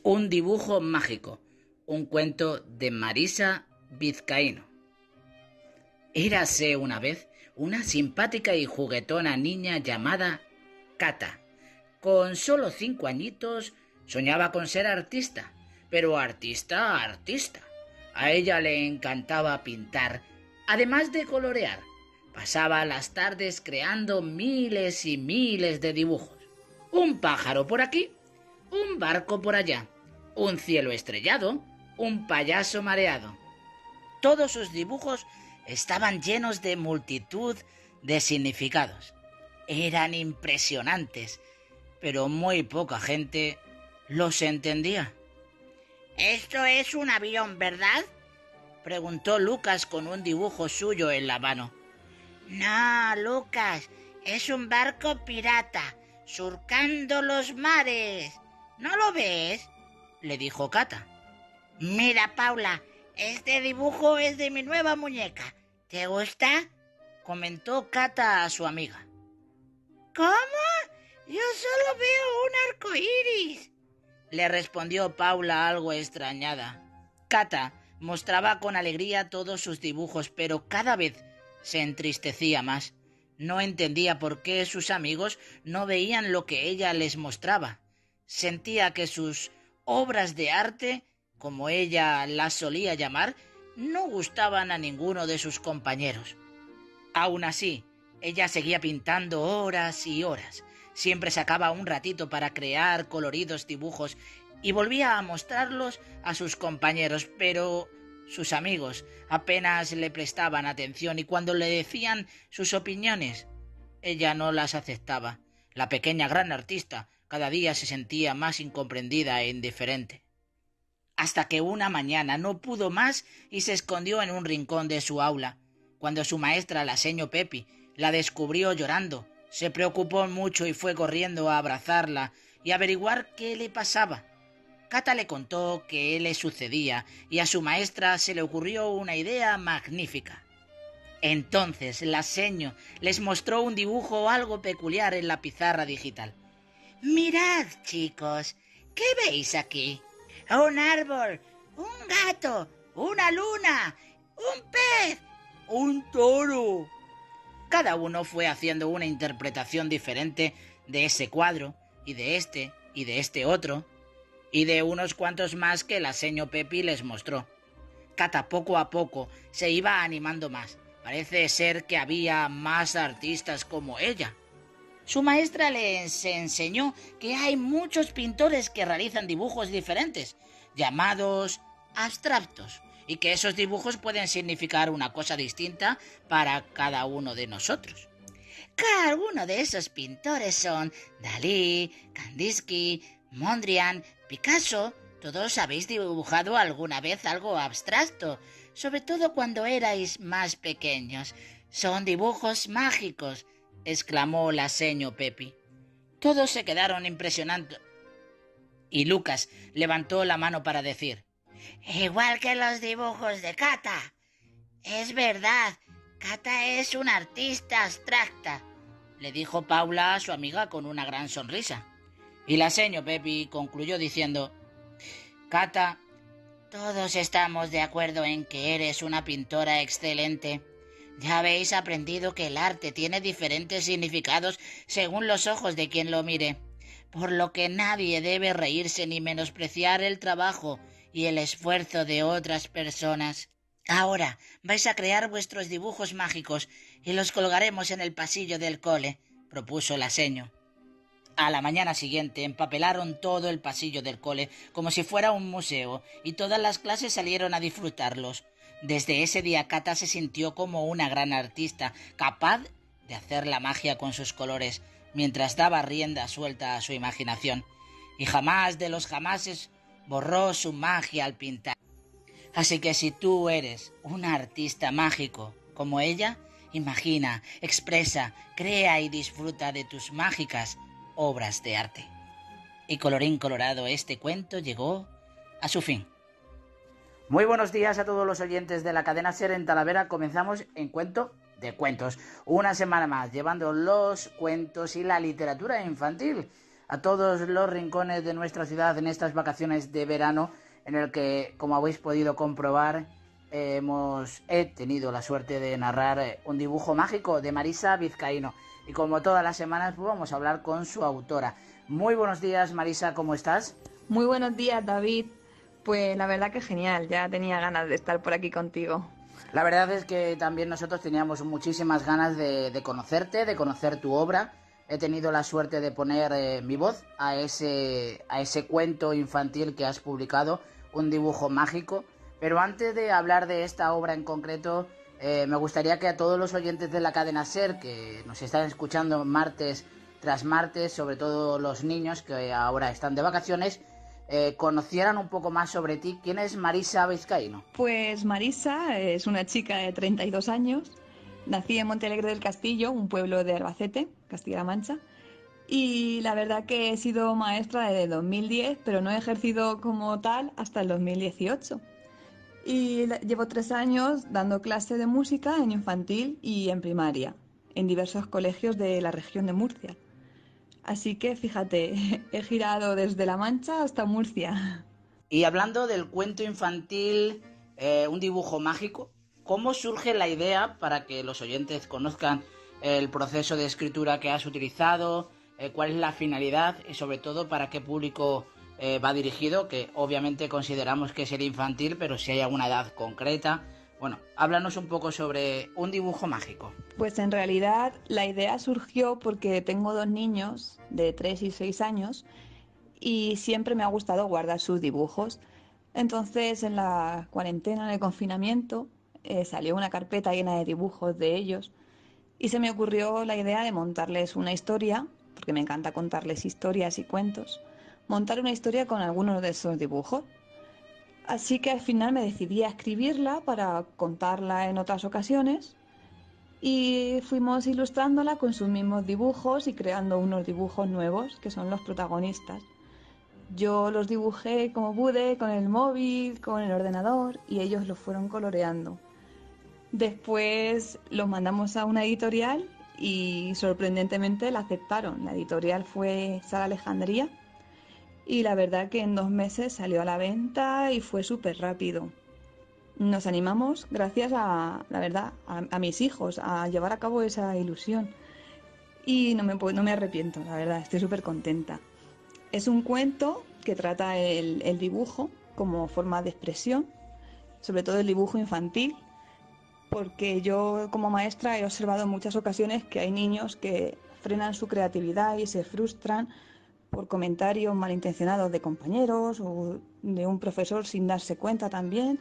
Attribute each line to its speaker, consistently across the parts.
Speaker 1: Un dibujo mágico, un cuento de Marisa Vizcaíno. Érase una vez una simpática y juguetona niña llamada Cata. Con solo 5 añitos soñaba con ser artista, pero artista. A ella le encantaba pintar, además de colorear. Pasaba las tardes creando miles y miles de dibujos. Un pájaro por aquí, un barco por allá, un cielo estrellado, un payaso mareado. Todos sus dibujos estaban llenos de multitud de significados. Eran impresionantes, pero muy poca gente los entendía.
Speaker 2: «Esto es un avión, ¿verdad?»,
Speaker 1: preguntó Lucas con un dibujo suyo en la mano.
Speaker 2: «No, Lucas, es un barco pirata, surcando los mares. ¿No lo ves?»,
Speaker 1: le dijo Cata.
Speaker 2: «Mira, Paula, este dibujo es de mi nueva muñeca. ¿Te gusta?»,
Speaker 1: comentó Cata a su amiga.
Speaker 2: «¿Cómo? Yo solo veo un arco iris»,
Speaker 1: le respondió Paula algo extrañada. Cata mostraba con alegría todos sus dibujos, pero cada vez se entristecía más. No entendía por qué sus amigos no veían lo que ella les mostraba. Sentía que sus obras de arte, como ella las solía llamar, no gustaban a ninguno de sus compañeros. Aún así, ella seguía pintando horas y horas. Siempre sacaba un ratito para crear coloridos dibujos y volvía a mostrarlos a sus compañeros, pero sus amigos apenas le prestaban atención y cuando le decían sus opiniones, ella no las aceptaba. La pequeña gran artista cada día se sentía más incomprendida e indiferente. Hasta que una mañana no pudo más y se escondió en un rincón de su aula. Cuando su maestra, la seño Pepi, la descubrió llorando, se preocupó mucho y fue corriendo a abrazarla y averiguar qué le pasaba. Cata le contó qué le sucedía y a su maestra se le ocurrió una idea magnífica. Entonces la seño les mostró un dibujo algo peculiar en la pizarra digital.
Speaker 2: «Mirad, chicos, ¿qué veis aquí? Un árbol, un gato, una luna, un pez, un toro».
Speaker 1: Cada uno fue haciendo una interpretación diferente de ese cuadro, y de este otro, y de unos cuantos más que la seño Pepi les mostró. Cata poco a poco se iba animando más. Parece ser que había más artistas como ella. Su maestra les enseñó que hay muchos pintores que realizan dibujos diferentes, llamados abstractos, y que esos dibujos pueden significar una cosa distinta para cada uno de nosotros.
Speaker 2: Cada uno de esos pintores son Dalí, Kandinsky, Mondrian, Picasso.
Speaker 1: Todos habéis dibujado alguna vez algo abstracto, sobre todo cuando erais más pequeños. Son dibujos mágicos, exclamó la seño Pepi. Todos se quedaron impresionados y Lucas levantó la mano para decir:
Speaker 2: «Igual que los dibujos de Cata. Es verdad, Cata es una artista abstracta»,
Speaker 1: le dijo Paula a su amiga con una gran sonrisa. Y la seño Pepi concluyó diciendo: «Cata, todos estamos de acuerdo en que eres una pintora excelente. Ya habéis aprendido que el arte tiene diferentes significados según los ojos de quien lo mire, por lo que nadie debe reírse ni menospreciar el trabajo y el esfuerzo de otras personas. Ahora vais a crear vuestros dibujos mágicos y los colgaremos en el pasillo del cole», propuso la seño. A la mañana siguiente empapelaron todo el pasillo del cole como si fuera un museo y todas las clases salieron a disfrutarlos. Desde ese día Cata se sintió como una gran artista, capaz de hacer la magia con sus colores, mientras daba rienda suelta a su imaginación. Y jamás de los jamases borró su magia al pintar. Así que si tú eres un artista mágico como ella, imagina, expresa, crea y disfruta de tus mágicas obras de arte. Y colorín colorado, este cuento llegó a su fin. Muy buenos días a todos los oyentes de la cadena SER en Talavera. Comenzamos en Cuento de Cuentos. Una semana más, llevando los cuentos y la literatura infantil a todos los rincones de nuestra ciudad en estas vacaciones de verano, en el que, como habéis podido comprobar, he tenido la suerte de narrar un dibujo mágico de Marisa Vizcaíno. Y como todas las semanas, pues vamos a hablar con su autora. Muy buenos días, Marisa, ¿cómo estás?
Speaker 3: Muy buenos días, David. Pues la verdad que genial, ya tenía ganas de estar por aquí contigo.
Speaker 1: La verdad es que también nosotros teníamos muchísimas ganas de conocerte, de conocer tu obra. He tenido la suerte de poner mi voz a ese cuento infantil que has publicado, un dibujo mágico. Pero antes de hablar de esta obra en concreto, me gustaría que a todos los oyentes de la cadena SER, que nos están escuchando martes tras martes, sobre todo los niños que ahora están de vacaciones, conocieran un poco más sobre ti. ¿Quién es Marisa Vizcaíno?
Speaker 3: Pues Marisa es una chica de 32 años. Nací en Montealegre del Castillo, un pueblo de Albacete, Castilla-La Mancha. Y la verdad que he sido maestra desde 2010, pero no he ejercido como tal hasta el 2018. Y llevo 3 años dando clase de música en infantil y en primaria, en diversos colegios de la región de Murcia. Así que fíjate, he girado desde La Mancha hasta Murcia.
Speaker 1: Y hablando del cuento infantil, un dibujo mágico, ¿cómo surge la idea para que los oyentes conozcan el proceso de escritura que has utilizado? ¿Cuál es la finalidad? Y sobre todo, ¿para qué público va dirigido? Que obviamente consideramos que es el infantil, pero si hay alguna edad concreta. Bueno, háblanos un poco sobre un dibujo mágico.
Speaker 3: Pues en realidad la idea surgió porque tengo 2 niños de 3 y 6 años y siempre me ha gustado guardar sus dibujos. Entonces en la cuarentena, en el confinamiento, salió una carpeta llena de dibujos de ellos y se me ocurrió la idea de montarles una historia, porque me encanta contarles historias y cuentos, montar una historia con algunos de esos dibujos. Así que al final me decidí a escribirla para contarla en otras ocasiones y fuimos ilustrándola con sus mismos dibujos y creando unos dibujos nuevos que son los protagonistas. Yo los dibujé como pude, con el móvil, con el ordenador, y ellos los fueron coloreando. Después los mandamos a una editorial y sorprendentemente la aceptaron. La editorial fue Sara Alejandría y la verdad que en 2 meses salió a la venta y fue súper rápido. Nos animamos, gracias a, la verdad, a mis hijos, a llevar a cabo esa ilusión. Y no me arrepiento, la verdad, estoy súper contenta. Es un cuento que trata el dibujo como forma de expresión, sobre todo el dibujo infantil, porque yo como maestra he observado en muchas ocasiones que hay niños que frenan su creatividad y se frustran por comentarios malintencionados de compañeros o de un profesor sin darse cuenta también.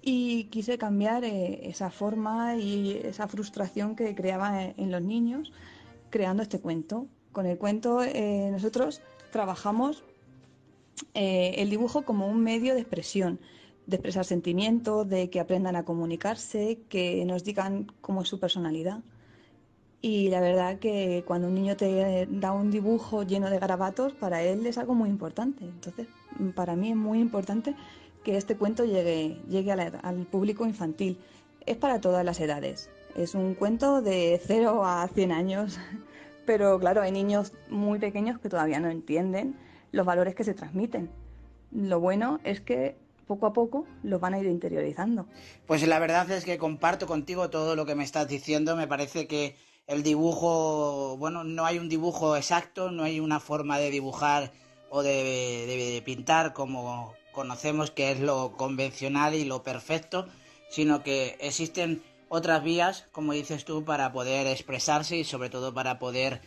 Speaker 3: Y quise cambiar esa forma y esa frustración que creaba en los niños creando este cuento. Con el cuento nosotros trabajamos el dibujo como un medio de expresión, de expresar sentimientos, de que aprendan a comunicarse, que nos digan cómo es su personalidad. Y la verdad que cuando un niño te da un dibujo lleno de garabatos, para él es algo muy importante. Entonces, para mí es muy importante que este cuento llegue al público infantil. Es para todas las edades. Es un cuento de 0 a 100 años, pero claro, hay niños muy pequeños que todavía no entienden los valores que se transmiten. Lo bueno es que poco a poco los van a ir interiorizando.
Speaker 1: Pues la verdad es que comparto contigo todo lo que me estás diciendo. Me parece que el dibujo, bueno, no hay un dibujo exacto, no hay una forma de dibujar o de pintar como conocemos que es lo convencional y lo perfecto, sino que existen otras vías, como dices tú, para poder expresarse y sobre todo para poder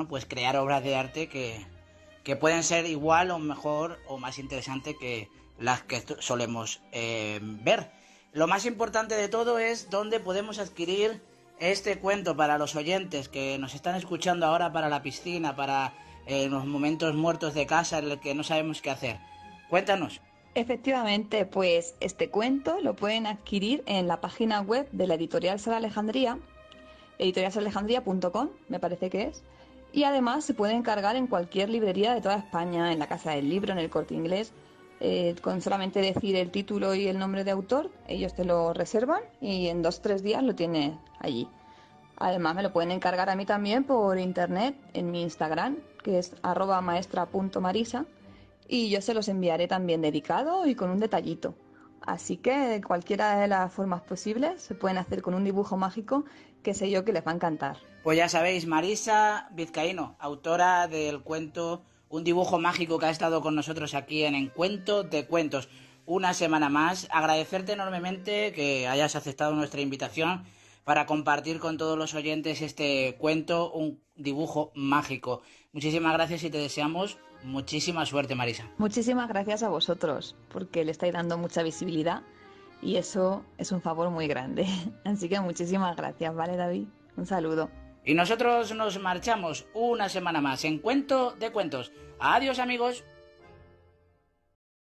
Speaker 1: pues crear obras de arte que pueden ser igual o mejor o más interesantes que las que solemos ver. Lo más importante de todo es dónde podemos adquirir este cuento para los oyentes que nos están escuchando ahora para la piscina, para los momentos muertos de casa en el que no sabemos qué hacer. Cuéntanos.
Speaker 3: Efectivamente, pues este cuento lo pueden adquirir en la página web de la editorial Sara Alejandría, editorialsaralejandría.com, me parece que es, y además se puede encargar en cualquier librería de toda España, en la Casa del Libro, en el Corte Inglés. Con solamente decir el título y el nombre de autor, ellos te lo reservan y en 2 o 3 días lo tienes allí. Además, me lo pueden encargar a mí también por internet en mi Instagram, que es @maestra.marisa, y yo se los enviaré también dedicado y con un detallito. Así que cualquiera de las formas posibles se pueden hacer con un dibujo mágico que sé yo que les va a encantar.
Speaker 1: Pues ya sabéis, Marisa Vizcaíno, autora del cuento Un dibujo mágico, que ha estado con nosotros aquí en Cuento de Cuentos una semana más. Agradecerte enormemente que hayas aceptado nuestra invitación para compartir con todos los oyentes este cuento, Un dibujo mágico. Muchísimas gracias y te deseamos muchísima suerte, Marisa.
Speaker 3: Muchísimas gracias a vosotros, porque le estáis dando mucha visibilidad y eso es un favor muy grande. Así que muchísimas gracias, ¿vale, David? Un saludo.
Speaker 1: Y nosotros nos marchamos una semana más en Cuento de Cuentos. Adiós, amigos.